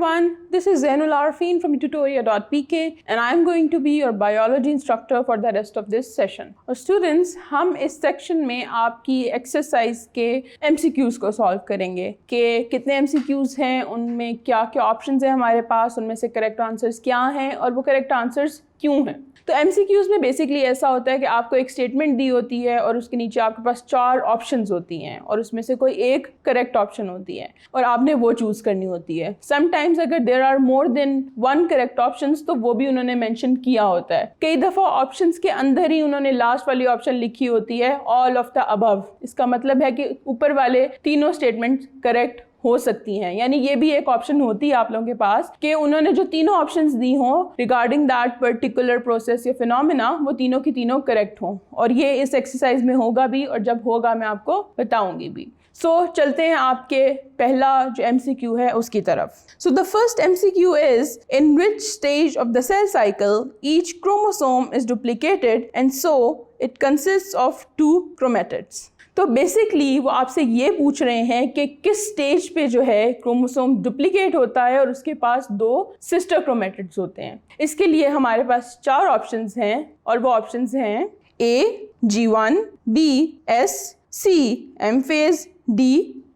everyone, this is Zainul Arfin from tutoria.pk and I'm going to be your biology instructor for the rest of this session. और students, हम इस section में आपकी exercise के MCQs को solve करेंगे कि कितने MCQs हैं, उनमें क्या क्या options हैं हमारे पास, उनमें से correct answers क्या हैं और वो correct answers क्यों हैं। तो MCQs में बेसिकली ऐसा होता है कि आपको एक स्टेटमेंट दी होती है और उसके नीचे आपके पास 4 ऑप्शंस होती हैं और उसमें से कोई एक करेक्ट ऑप्शन होती है और आपने वो चूज़ करनी होती है। समटाइम्स अगर there are more than 1 correct options तो वो भी उन्होंने मेंशन किया होता है। कई दफ़ा ऑप्शंस के अंदर ही उन्होंने लास्ट वाली ऑप्शन लिखी होती है ऑल ऑफ द अबव। इसका मतलब है कि ऊपर वाले तीनों स्टेटमेंट करेक्ट हो सकती हैं, यानी ये भी एक ऑप्शन होती है आप लोगों के पास कि उन्होंने जो तीनों ऑप्शंस दी हों रिगार्डिंग दैट पर्टिकुलर प्रोसेस या फिनोमेना वो तीनों की तीनों करेक्ट हों। और ये इस एक्सरसाइज में होगा भी और जब होगा मैं आपको बताऊंगी भी। सो चलते हैं आपके पहला जो MCQ है उसकी तरफ। So the first MCQ is in which stage of the cell cycle each chromosome is duplicated and so it consists of 2 chromatids. तो बेसिकली वो आपसे ये पूछ रहे हैं कि किस स्टेज पे जो है क्रोमोसोम डुप्लीकेट होता है और उसके पास 2 सिस्टर क्रोमेटिड्स होते हैं। इसके लिए हमारे पास 4 ऑप्शंस हैं और वो ऑप्शंस हैं A G1, B S, C M phase, D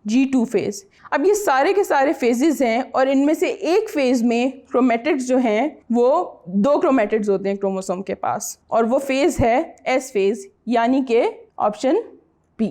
G2 phase. अब ये सारे के सारे फेजेस हैं और इनमें से एक फेज में क्रोमेटिड्स जो हैं वो 2 क्रोमेटिड्स होते हैं क्रोमोसोम के पास और वो फेज है S फेज, यानी कि ऑप्शन B।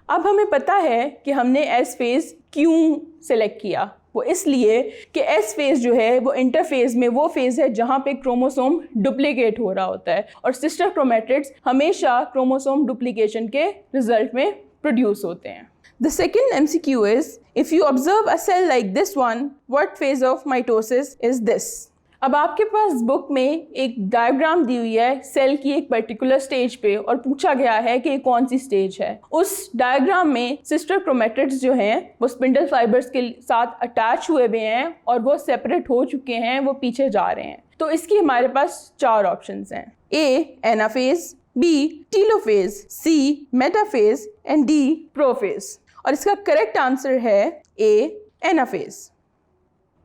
अब हमें पता है कि हमने S फेज क्यों सेलेक्ट किया। वो इसलिए कि S फेज जो है वो इंटरफेज में वो फेज है जहाँ पे क्रोमोसोम डुप्लीकेट हो रहा होता है और सिस्टर क्रोमेटिड्स हमेशा क्रोमोसोम डुप्लीकेशन के रिजल्ट में प्रोड्यूस होते हैं। The second MCQ is, if you observe a cell like this one, what phase of mitosis is this? अब आपके पास बुक में एक डायग्राम दी हुई है सेल की एक पर्टिकुलर स्टेज पे और पूछा गया है कि कौन सी स्टेज है। उस डायग्राम में सिस्टर क्रोमेटिड्स जो हैं वो स्पिंडल फाइबर्स के साथ अटैच हुए हुए हैं और वो सेपरेट हो चुके हैं, वो पीछे जा रहे हैं। तो इसकी हमारे पास 4 ऑप्शंस हैं A anaphase, B telophase, C metaphase and D prophase. और इसका करेक्ट आंसर है A एनाफेज।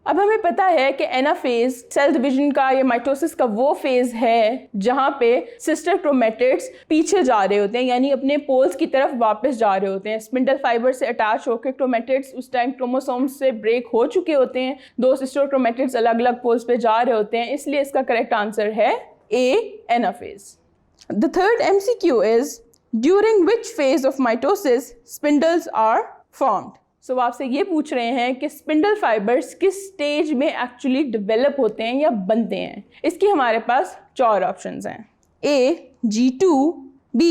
अब हमें पता है कि एनाफेज सेल डिवीजन का या माइटोसिस का वो फेज है जहाँ पे सिस्टर क्रोमेटिड्स पीछे जा रहे होते हैं, यानी अपने पोल्स की तरफ वापस जा रहे होते हैं। स्पिंडल फाइबर से अटैच होकर क्रोमेटिड्स उस टाइम क्रोमोसोम्स से ब्रेक हो चुके होते हैं, 2 सिस्टर क्रोमेटिड्स अलग अलग पोल्स पे जा रहे होते हैं, इसलिए इसका करेक्ट आंसर है A anaphase. The third MCQ is during which phase of mitosis spindles are formed. So आपसे ये पूछ रहे हैं कि स्पिंडल फाइबर्स किस स्टेज में एक्चुअली डेवलप होते हैं या बनते हैं। इसकी हमारे पास 4 ऑप्शंस हैं A G2, B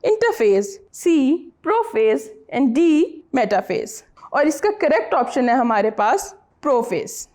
interphase, C prophase and D metaphase. और इसका करेक्ट ऑप्शन है हमारे पास प्रोफेज।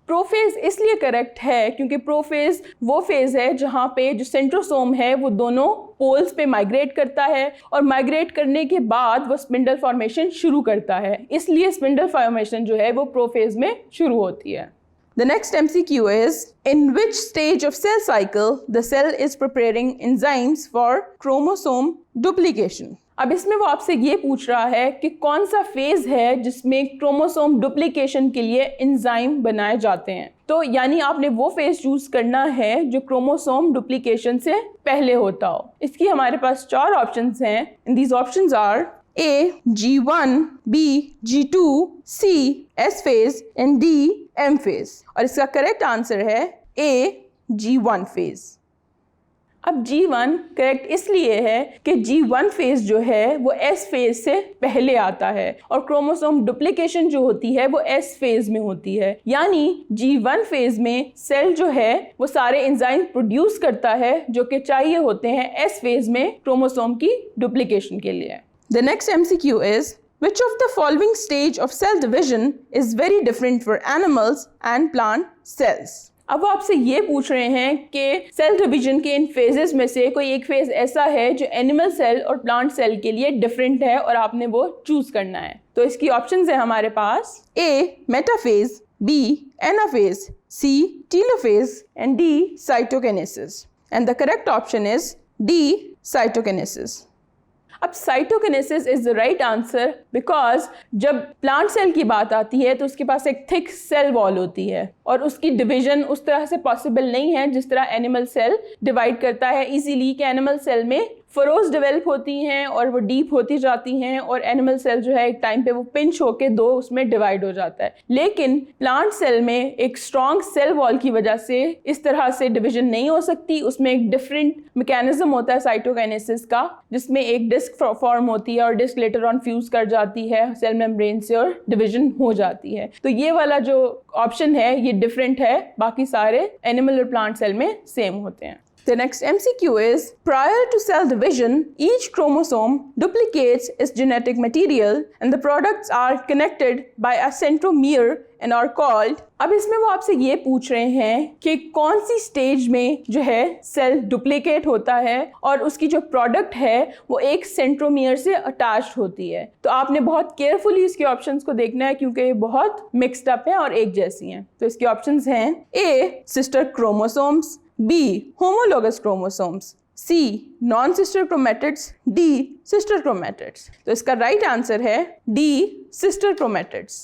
प्रोफेज इसलिए करेक्ट है क्योंकि प्रोफेज वो फेज है जहाँ पे जो सेंट्रोसोम है वो दोनों पोल्स पे माइग्रेट करता है और माइग्रेट करने के बाद वो स्पिंडल फॉर्मेशन शुरू करता है, इसलिए स्पिंडल फॉर्मेशन जो है वो प्रोफेज में शुरू होती है। The next MCQ is, in which stage of cell cycle the cell is preparing enzymes for chromosome duplication? अब इसमें वो आपसे ये पूछ रहा है कि कौन सा फेज है जिसमें क्रोमोसोम डुप्लीकेशन के लिए एंजाइम बनाए जाते हैं। तो यानी आपने वो फेज चूज करना है जो क्रोमोसोम डुप्लीकेशन से पहले होता हो। इसकी हमारे पास 4 ऑप्शंस हैं and these options are A G1, B G2, C S phase and D M phase. और इसका करेक्ट आंसर है A G1 फेज। अब G1 करेक्ट इसलिए है कि G1 फेज जो है वो S फेज से पहले आता है और क्रोमोसोम डुप्लीकेशन जो होती है वो S फेज में होती है, यानी G1 फेज में सेल जो है वो सारे एंजाइम प्रोड्यूस करता है जो कि चाहिए होते हैं S फेज में क्रोमोसोम की डुप्लीकेशन के लिए। The next MCQ is, which of the following stage of cell division is very different for animals and plant cells? अब वो आपसे ये पूछ रहे हैं कि सेल डिवीजन के इन फेजेस में से कोई एक फेज ऐसा है जो एनिमल सेल और प्लांट सेल के लिए डिफरेंट है और आपने वो चूज करना है। तो इसकी ऑप्शंस है हमारे पास A metaphase, B anaphase, C telophase and D cytokinesis. And the correct option is D cytokinesis. अब cytokinesis is the right answer because जब प्लांट सेल की बात आती है तो उसके पास एक थिक सेल वॉल होती है और उसकी डिवीजन उस तरह से पॉसिबल नहीं है जिस तरह एनिमल सेल डिवाइड करता है इजीली, कि एनिमल सेल में फरोज डेवलप होती हैं और वो डीप होती जाती हैं और एनिमल सेल जो है एक टाइम पे वो पिंच होके दो उसमें डिवाइड हो जाता है। लेकिन प्लांट सेल में एक स्ट्रॉन्ग सेल वॉल की वजह से इस तरह से डिवीजन नहीं हो सकती। उसमें एक डिफरेंट मैकेनिज्म होता है साइटोकाइनेसिस का, जिसमें एक डिस्क फॉर्म होती है और डिस्क लेटर ऑन फ्यूज कर जाती है सेल मेम्ब्रेन से और डिवीजन हो जाती है। तो ये वाला जो ऑप्शन है ये डिफरेंट है, बाकी सारे एनिमल और प्लांट सेल में सेम होते हैं। The next MCQ is, prior to cell division, each chromosome duplicates its genetic material and the products are connected by a centromere and are called। अब इसमें वो आपसे ये पूछ रहे हैं कि कौन सी स्टेज में जो है सेल डुप्लीकेट होता है और उसकी जो प्रोडक्ट है वो एक सेंट्रोमियर से अटैच्ड होती है। तो आपने बहुत केयरफुली इसके ऑप्शंस को देखना है क्योंकि ये बहुत मिक्सड अप हैं और एक जैसी हैं। तो इसके ऑप्शंस हैं A sister chromosomes, B. homologous chromosomes, C. non-sister chromatids, D. sister chromatids। तो इसका राइट आंसर है D. sister chromatids।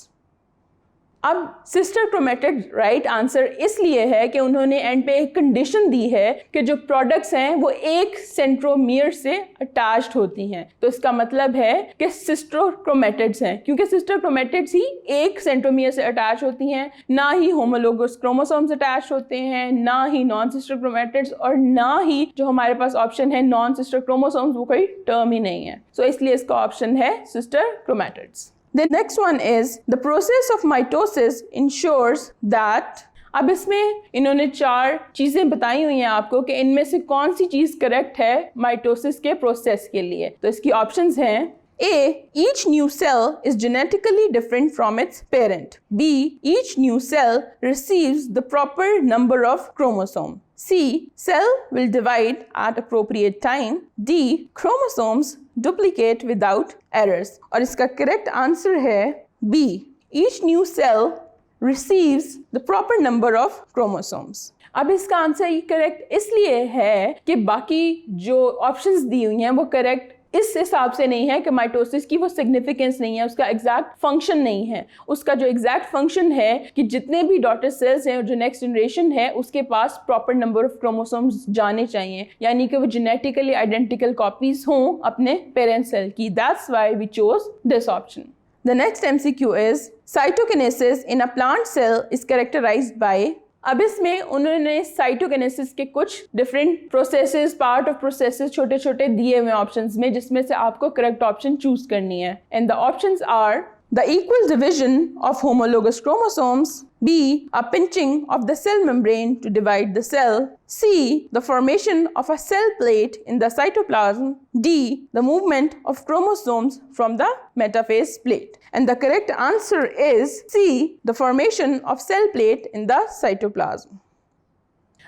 अब सिस्टर क्रोमेटिड राइट आंसर इसलिए है कि उन्होंने एंड पे एक कंडीशन दी है कि जो प्रोडक्ट्स हैं वो एक सेंट्रोमियर से अटैच्ड होती हैं। तो इसका मतलब है कि सिस्टर क्रोमेटिड्स हैं, क्योंकि सिस्टर क्रोमेटिड्स ही एक सेंट्रोमियर से अटैच होती हैं, ना ही होमोलोगस क्रोमोसोम्स अटैच होते हैं, ना ही नॉन सिस्टर क्रोमेटिड्स, और ना ही जो हमारे पास ऑप्शन है नॉन सिस्टर क्रोमोसोम्स, वो कोई टर्म ही नहीं है। सो इसलिए इसका ऑप्शन है sister chromatids. The next one is the process of mitosis ensures that। अब इसमें इन्होंने 4 चीजें बताई हुई हैं आपको कि इनमें से कौन सी चीज करेक्ट है माइटोसिस के प्रोसेस के लिए। तो इसकी ऑप्शंस हैं A. Each new cell is genetically different from its parent. B. Each new cell receives the proper number of chromosomes. C. Cell will divide at appropriate time. D. Chromosomes duplicate without errors। और इसका correct answer है B. Each new cell receives the proper number of chromosomes। अब इसका answer ये correct इसलिए है कि बाकी जो ऑप्शंस दी हुई हैं वो करेक्ट इस हिसाब से नहीं है कि माइटोसिस की वो सिग्निफिकेंस नहीं है, उसका एग्जैक्ट फंक्शन नहीं है। उसका जो एग्जैक्ट फंक्शन है कि जितने भी डॉटर सेल्स हैं और जो नेक्स्ट जनरेशन है उसके पास प्रॉपर नंबर ऑफ क्रोमोसोम्स जाने चाहिए, यानी कि वो जेनेटिकली आइडेंटिकल कॉपीज हों अपने पेरेंट सेल की। That's why we chose this option. The next MCQ is cytokinesis in a plant cell is characterized by। अब इसमें उन्होंने साइटोकिनेसिस के कुछ different processes, part of processes छोटे छोटे दिए हुए ऑप्शंस में, जिसमें से आपको करेक्ट ऑप्शन चूज करनी है। And the options are the equal division of homologous chromosomes, B. a pinching of the cell membrane to divide the cell, C. the formation of a cell plate in the cytoplasm, D. the movement of chromosomes from the metaphase plate। And the correct answer is C. the formation of cell plate in the cytoplasm।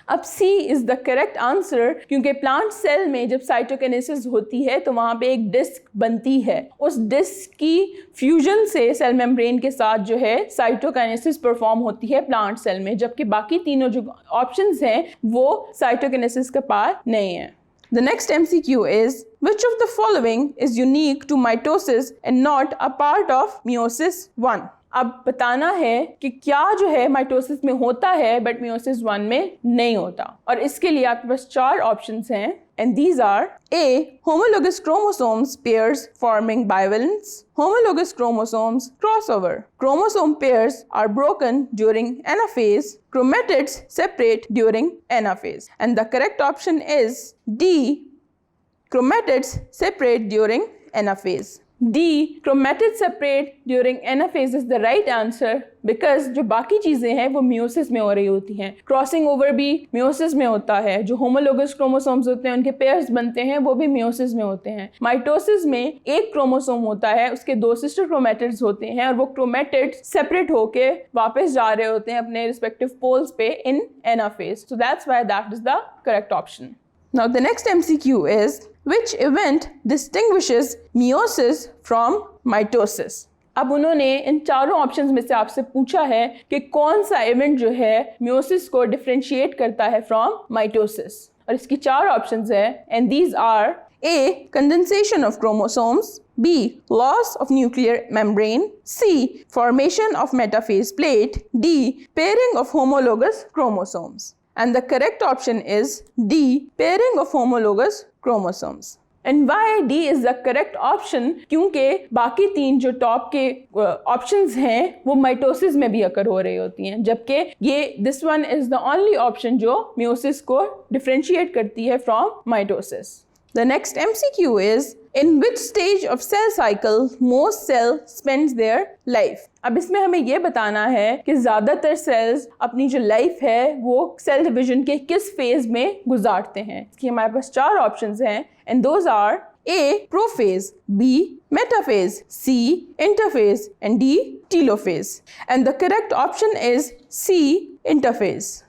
अब C is the correct answer, क्योंकि plant cell में जब cytokinesis होती है तो वहाँ पे एक डिस्क बनती है। उस डिस्क की फ्यूजन से सेल मेम्ब्रेन के साथ जो है साइटोकिनेसिस परफॉर्म होती है प्लांट सेल में, जबकि बाकी तीनों जो ऑप्शंस हैं वो साइटोकिनेसिस का पार्ट नहीं है। The next MCQ is, which of the following is unique to mitosis and not a part of meiosis 1? अब बताना है कि क्या जो है माइटोसिस में होता है बट मियोसिस 1 में नहीं होता। और इसके लिए आपके पास 4 ऑप्शंस हैं and these are A. homologous chromosomes pairs forming bivalents, homologous chromosomes crossover, chromosome pairs are broken during anaphase, chromatids separate during anaphase। And the correct option is D. chromatids separate during anaphase। D. chromatids separate during anaphase is the right answer because जो बाकी चीज़ें हैं वो meiosis में हो रही होती हैं। क्रॉसिंग ओवर भी मियोसिस में होता है, जो होमोलोगस क्रोमोसोम्स होते हैं उनके पेयर्स बनते हैं वो भी मियोसिस में होते हैं। माइटोसिस में एक क्रोमोसोम होता है, उसके 2 सिस्टर क्रोमेटिड्स होते हैं और वो क्रोमेटिड्स सेपरेट होके वापस जा रहे होते हैं अपने रिस्पेक्टिव पोल्स पे इन anaphase. So that's why that is the correct option. Now the next MCQ is, which event distinguishes meiosis from mitosis? अब उन्होंने इन चारों ऑप्शंस में से आपसे पूछा है कि कौन सा इवेंट जो है मियोसिस को डिफरेंशिएट करता है फ्रॉम माइटोसिस। और इसकी 4 ऑप्शंस है and these are A. Condensation of chromosomes. B. Loss of nuclear membrane. C. Formation of metaphase plate. D. Pairing of homologous chromosomes. And the correct option is D. Pairing of homologous chromosomes. And why D is the correct option? क्योंकि बाकी तीन जो top के options हैं वो mitosis में भी अकर हो रही होती हैं, जबकि ये this one is the only option जो मियोसिस को डिफरेंशिएट करती है from mitosis. The next MCQ is, in which stage of cell cycle most cell spends their life? अब इसमें हमें ये बताना है कि ज़्यादातर सेल्स अपनी जो लाइफ है वो सेल डिवीजन के किस फेज में गुजारते हैं. इसकी हमारे पास चार ऑप्शंस हैं and those are A. Prophase, B. Metaphase, C. Interphase and D. Telophase. And the correct option is C. Interphase.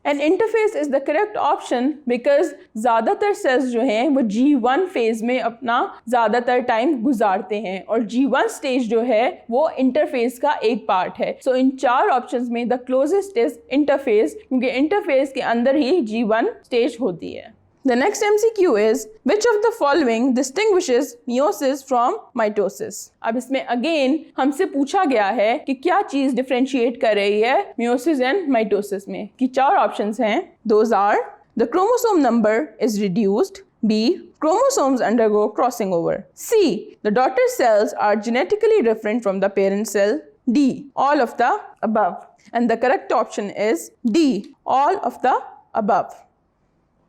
And interphase is the correct option because ज़्यादातर सेल्स जो हैं वो G1 फेज में अपना ज़्यादातर टाइम गुजारते हैं और G1 स्टेज जो है वो इंटरफेज का एक पार्ट है. सो इन चार ऑप्शंस में द क्लोजेस्ट इज इंटरफेज, क्योंकि इंटरफेज के अंदर ही G1 स्टेज होती है. The next MCQ is, which of the following distinguishes meiosis from mitosis? अब इसमें अगेन हमसे पूछा गया है कि क्या चीज डिफरेंशिएट कर रही है meiosis and mitosis में. की चार ऑप्शंस हैं. Those are the chromosome number is reduced. B. Chromosomes undergo crossing over. C. The daughter cells are genetically different from the parent cell. D. All of the above. And the correct option is D. All of the above.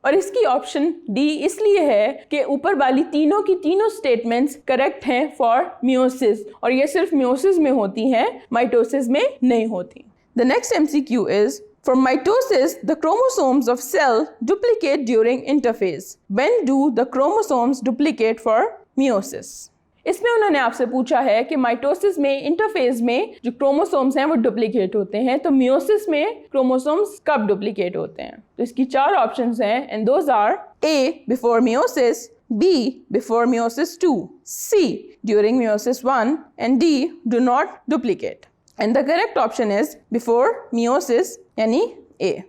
और इसकी option D इसलिए है कि ऊपर वाली तीनों की तीनों स्टेटमेंट्स करेक्ट हैं फॉर मियोसिस, और ये सिर्फ मियोसिस में होती हैं, माइटोसिस में नहीं होती. The next MCQ is, for mitosis the chromosomes of cell duplicate during interphase. When do the chromosomes duplicate for meiosis? इसमें उन्होंने आपसे पूछा है कि माइटोसिस में इंटरफेज में जो क्रोमोसोम्स हैं वो डुप्लीकेट होते हैं, तो मियोसिस में क्रोमोसोम्स कब डुप्लीकेट होते हैं? तो इसकी चार ऑप्शंस हैं and those are A. Before meiosis, B. Before meiosis 2, C. During meiosis 1 and D. Do not duplicate. And the correct option is before meiosis यानी A.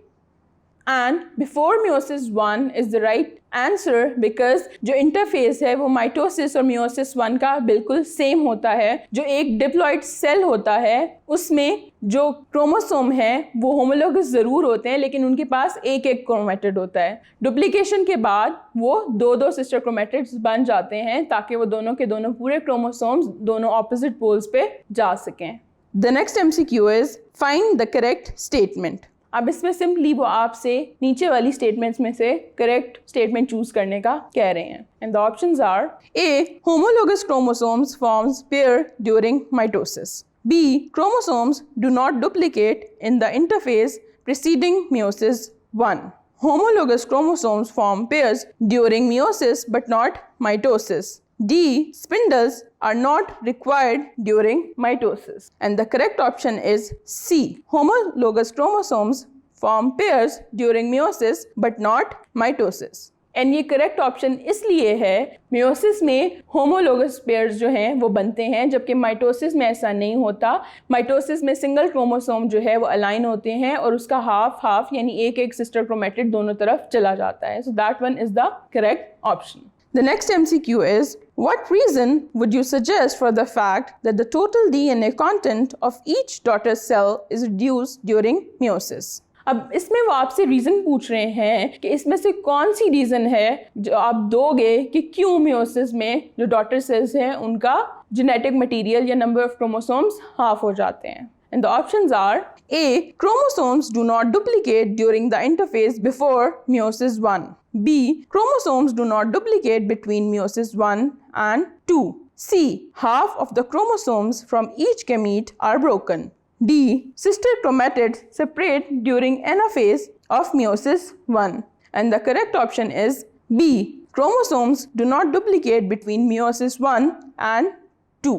And before meiosis 1 is the right answer because जो interface है वो mitosis और meiosis 1 का बिल्कुल same होता है. जो एक डिप्लॉइड सेल होता है उसमें जो क्रोमोसोम है वो होमोलोगस ज़रूर होते हैं, लेकिन उनके पास एक एक क्रोमेटिड होता है. डुप्लीकेशन के बाद वो दो दो सिस्टर क्रोमेटिड्स बन जाते हैं ताकि वो दोनों के दोनों पूरे क्रोमोसोम्स दोनों ऑपोजिट पोल्स पे जा सकें. The next MCQ is, find the correct statement. अब इसमें सिंपली वो आपसे नीचे वाली स्टेटमेंट्स में से करेक्ट स्टेटमेंट चूज करने का कह रहे हैं. And the options are A. Homologous chromosomes forms pair during mitosis. B. Chromosomes do not duplicate in the interphase preceding meiosis 1. Homologous chromosomes form pairs during meiosis but not mitosis. D. Spindles are not required during mitosis. And the correct option is C. Homologous chromosomes form pairs during meiosis but not mitosis. And ये correct option इसलिए है, meiosis में homologous pairs जो हैं वो बनते हैं, जबकि माइटोसिस में ऐसा नहीं होता. माइटोसिस में सिंगल क्रोमोसोम जो है वो अलाइन होते हैं और उसका हाफ हाफ यानी एक एक सिस्टर क्रोमेटिड दोनों तरफ चला जाता है. So that one is the correct option. The next MCQ is, what reason would you suggest for the fact that the total DNA content of each daughter cell is reduced during meiosis? अब इसमें वो आपसे reason पूछ रहे हैं कि इसमें से कौन सी रीज़न है जो आप दोगे कि क्यों मियोसिस में जो डॉटर सेल्स हैं उनका जेनेटिक मटेरियल या नंबर ऑफ क्रोमोसोम्स हाफ हो जाते हैं. And the options are A. Chromosomes do not duplicate during the interphase before meiosis 1. B. Chromosomes do not duplicate between meiosis 1 and 2. C. Half of the chromosomes from each gamete are broken. D. Sister chromatids separate during anaphase of meiosis 1. And the correct option is B. Chromosomes do not duplicate between meiosis 1 and 2.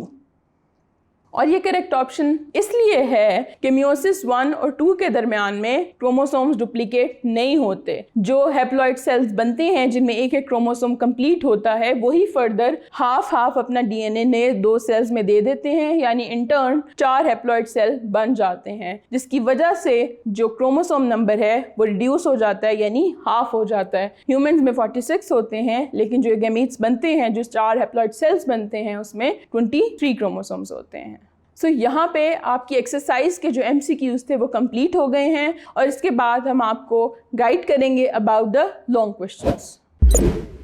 और ये correct option इसलिए है कि meiosis 1 और 2 के दरमियान में chromosomes duplicate नहीं होते। जो हैप्लॉइड सेल्स बनते हैं जिनमें एक एक क्रोमोसोम कंप्लीट होता है, वही फर्दर हाफ हाफ अपना डीएनए नए 2 सेल्स में दे देते हैं, यानी इन टर्न 4 हैप्लॉइड सेल बन जाते हैं, जिसकी वजह से जो क्रोमोसोम नंबर है वो रिड्यूस हो जाता है, यानी हाफ हो जाता है। ह्यूमंस में 46 होते हैं, लेकिन जो गैमीट्स बनते हैं, जो 4 हैप्लॉइड सेल्स बनते हैं, उसमें 23 क्रोमोसोम्स होते हैं। सो यहाँ पे आपकी एक्सरसाइज के जो MCQs थे वो कंप्लीट हो गए हैं, और इसके बाद हम आपको गाइड करेंगे अबाउट द लॉन्ग क्वेश्चंस।